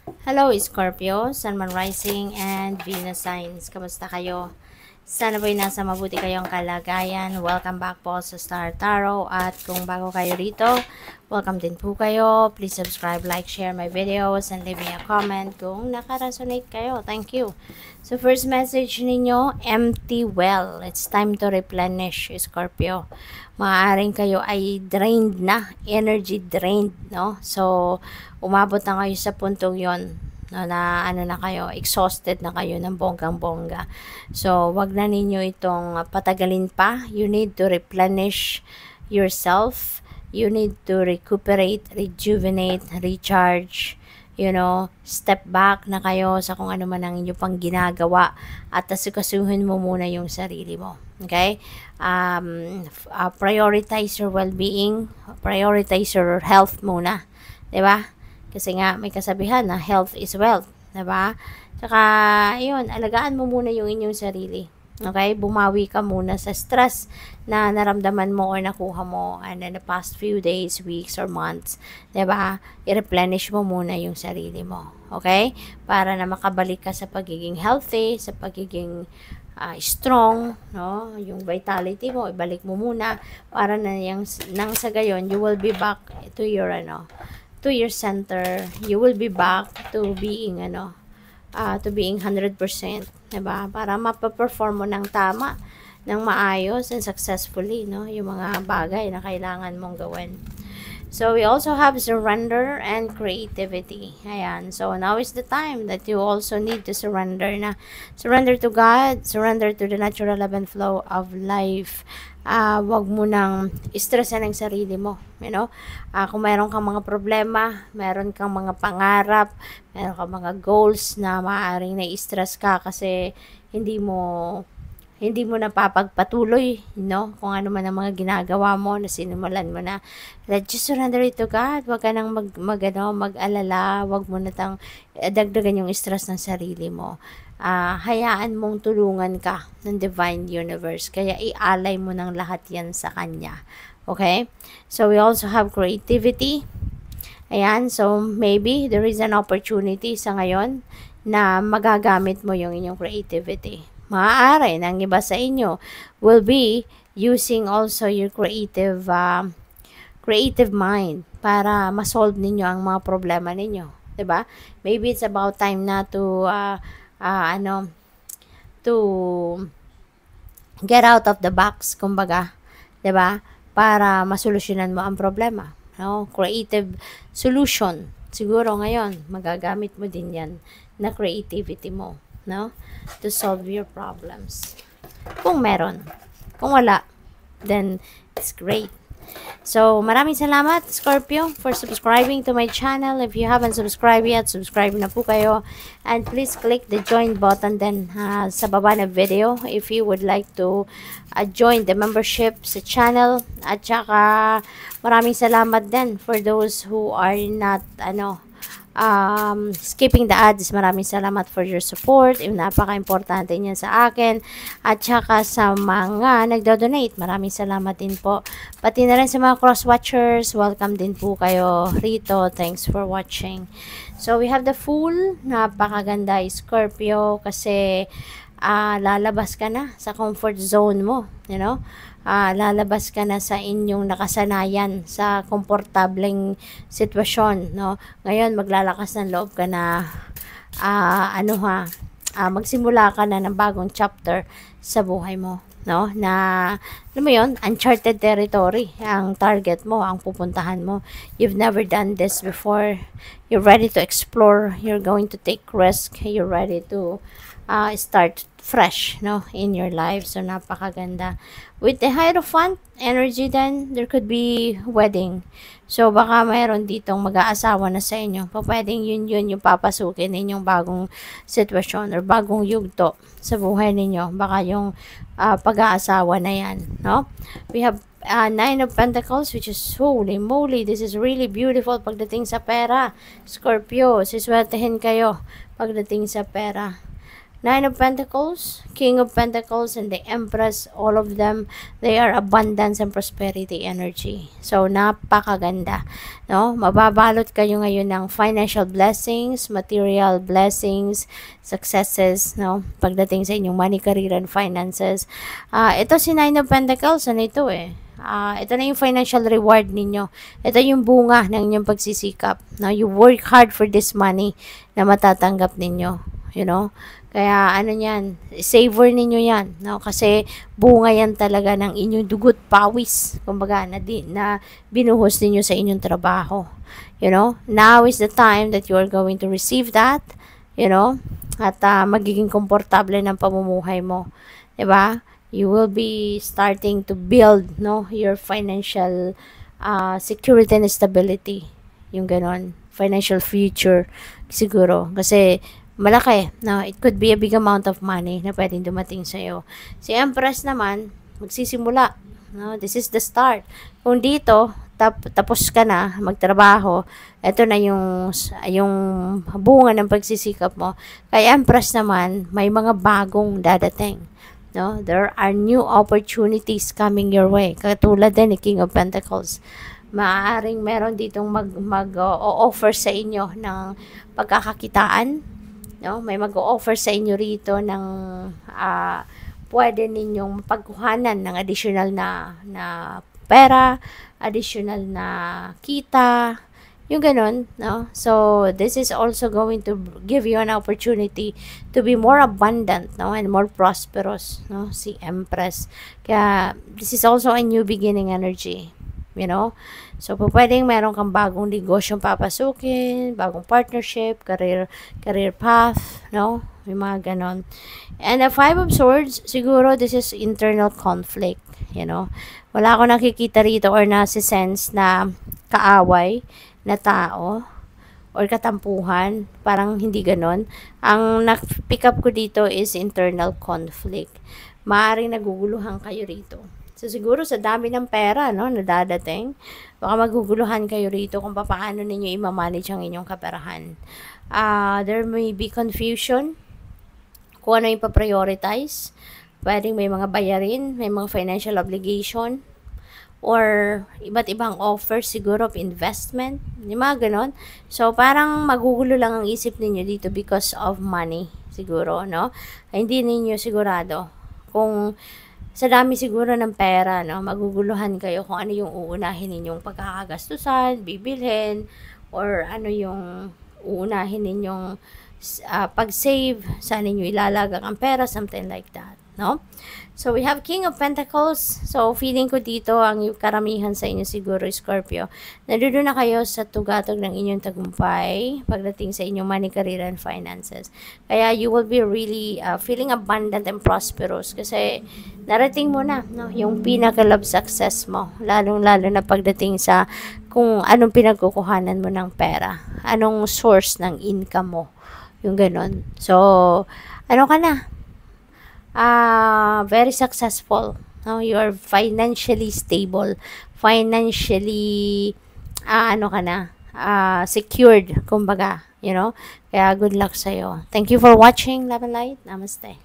Hello Scorpio, Sun, Moon Rising, and Venus Signs. Kamusta kayo? Sana po'y nasa mabuti kayong kalagayan. Welcome back po sa Star Tarot. At kung bago kayo rito, welcome din po kayo. Please subscribe, like, share my videos, and leave me a comment kung nakaresonate kayo. Thank you. So first message ninyo, empty well. It's time to replenish, Scorpio. Maaaring kayo ay drained na, energy drained, no? So, umabot na kayo sa puntong yon, no, na ano na kayo, exhausted na kayo ng bonggang-bongga. So, wag na ninyo itong patagalin pa. You need to replenish yourself. You need to recuperate, rejuvenate, recharge, step back na kayo sa kung ano man ang inyo pang ginagawa at asikasuhin mo muna yung sarili mo. Okay? Prioritize your well-being, prioritize your health muna. 'Di ba? Kasi nga may kasabihan na health is wealth, 'di ba? Tsaka, ayun, alagaan mo muna yung inyong sarili. Okay? Bumawi ka muna sa stress na naramdaman mo or nakuha mo and in the past few days, weeks, or months. 'Di ba? I-replenish mo muna yung sarili mo. Okay? Para na makabalik ka sa pagiging healthy, sa pagiging strong, no? Yung vitality mo, ibalik mo muna para na yung, nang sa gayon, you will be back to your, to your center. You will be back to being, to being 100%, diba? Para mapaperform mo ng tama, ng maayos and successfully, no? Yung mga bagay na kailangan mong gawin. So, we also have surrender and creativity. Ayan. So, now is the time that you also need to surrender na. Surrender to God, surrender to the natural ebb and flow of life. Wag mo nang stressan ang sarili mo. Kung mayroon kang mga problema, mayroon kang mga pangarap, mayroon kang mga goals na maaaring na-stress ka kasi hindi mo napapagpatuloy, kung ano man ang mga ginagawa mo na sinimulan mo na. Just surrender it to God. Huwag ka nang mag-alala. Huwag mo na dagdagan yung stress ng sarili mo. Hayaan mong tulungan ka ng Divine Universe. Kaya ialay mo ng lahat yan sa Kanya. Okay? So, we also have creativity. Ayan. So, maybe there is an opportunity sa ngayon na magagamit mo yung inyong creativity. Maaari ng iba sa inyo will be using also your creative mind para ma-solve ninyo ang mga problema ninyo, 'di ba? Maybe it's about time na to to get out of the box, kumbaga, 'di ba? Para masolusyonan mo ang problema, no? Creative solution. Siguro ngayon magagamit mo din 'yan na creativity mo, no? To solve your problems. Kung meron. Kung wala, then it's great. So, maraming salamat, Scorpio, for subscribing to my channel. If you haven't subscribed yet, subscribe na po kayo. And please click the join button then sa baba na video if you would like to join the membership sa channel. At saka, maraming salamat din for those who are not, skipping the ads. Maraming salamat for your support. Napaka-importante niyan sa akin. At saka sa mga nagdo-donate, maraming salamat din po. Pati na rin sa mga cross-watchers, welcome din po kayo rito. Thanks for watching. So, we have the Fool. Napakaganda, Scorpio, kasi lalabas ka na sa comfort zone mo, lalabas ka na sa inyong nakasanayan sa komportableng sitwasyon, no? Ngayon maglalakas ng loob ka na magsimula ka na ng bagong chapter sa buhay mo, no? Na alam mo 'yon, uncharted territory ang target mo, ang pupuntahan mo. You've never done this before. You're ready to explore, you're going to take risk, you're ready to start fresh, no, in your life. So, napakaganda. With the Hierophant energy then, there could be wedding. So, baka mayroon ditong mag-aasawa na sa inyo. Pwedeng yun yung papasukin ninyong bagong sitwasyon or bagong yugto sa buhay ninyo. Baka yung pag-aasawa na yan, no? We have Nine of Pentacles, which is holy moly, this is really beautiful pagdating sa pera. Scorpio, siswertehin kayo pagdating sa pera. Nine of Pentacles, King of Pentacles, and the Empress, all of them, they are abundance and prosperity energy. So, napakaganda. No? Mababalot kayo ngayon ng financial blessings, material blessings, successes, no? Pagdating sa inyong money, career, and finances. Ito si Nine of Pentacles, ano ito eh? Ito na yung financial reward ninyo. Ito yung bunga ng inyong pagsisikap. No? You work hard for this money na matatanggap ninyo. You know? Kaya ano yan, savor ninyo yan, no? Kasi bunga yan talaga ng inyong dugot, pawis, kumbaga, na binuhos ninyo sa inyong trabaho. You know, now is the time that you are going to receive that, you know, at magiging komportable ng pamumuhay mo. Diba? You will be starting to build, no, your financial security and stability. Yung ganon. Financial future, siguro. Kasi, malaki, no? It could be a big amount of money na pwedeng dumating sa'yo. Si Empress naman, magsisimula. No? This is the start. Kung dito, tapos ka na magtrabaho, ito na yung bunga ng pagsisikap mo. Kay Empress naman, may mga bagong dadating. No? There are new opportunities coming your way. Katulad din ni King of Pentacles. Maaaring meron ditong mag-offer sa inyo ng pagkakakitaan. No, may mag-o-offer sa inyo rito ng pwede ninyong pagkuhanan ng additional na pera, additional na kita, yung ganun, no? So, this is also going to give you an opportunity to be more abundant, no? And more prosperous, no? Si Empress. Kaya, this is also a new beginning energy. You know? So, pwedeng meron kang bagong negosyong papasukin, bagong partnership, career path, no? May mga ganon. And the Five of Swords, siguro this is internal conflict, you know? Wala akong nakikita rito or nasi-sense na kaaway na tao or katampuhan. Parang hindi ganon. Ang na-pick up ko dito is internal conflict. Maaaring naguguluhan kayo rito. So, siguro sa dami ng pera, no, nadadating, baka maguguluhan kayo rito kung paano ninyo i-manage ang inyong kaperahan. There may be confusion kung ano yung pa-prioritize. Pwedeng may mga bayarin, may mga financial obligation, or iba't ibang offers siguro of investment, yung mga ganon. So, parang magugulo lang ang isip ninyo dito because of money, siguro, no? Hindi ninyo sigurado kung sa dami siguro ng pera, no, maguguluhan kayo kung ano yung uunahin ninyong pagkakagastusan, bibilhin, or ano yung uunahin ninyong pag-save, saan ninyo ilalagak ang pera, something like that, no? So, we have King of Pentacles. So, feeling ko dito, ang karamihan sa inyo siguro, Scorpio, nandoon na kayo sa tugatog ng inyong tagumpay pagdating sa inyong money, career, and finances. Kaya, you will be really feeling abundant and prosperous kasi narating mo na, no, yung pinaka-love success mo. Lalong-lalo na pagdating sa kung anong pinagkukuhanan mo ng pera. Anong source ng income mo. Yung ganon. So, ano ka na? Very successful. No? You are financially stable. Financially, ano ka na? Secured, kumbaga. You know? Kaya good luck sa'yo. Thank you for watching. Love and light. Namaste.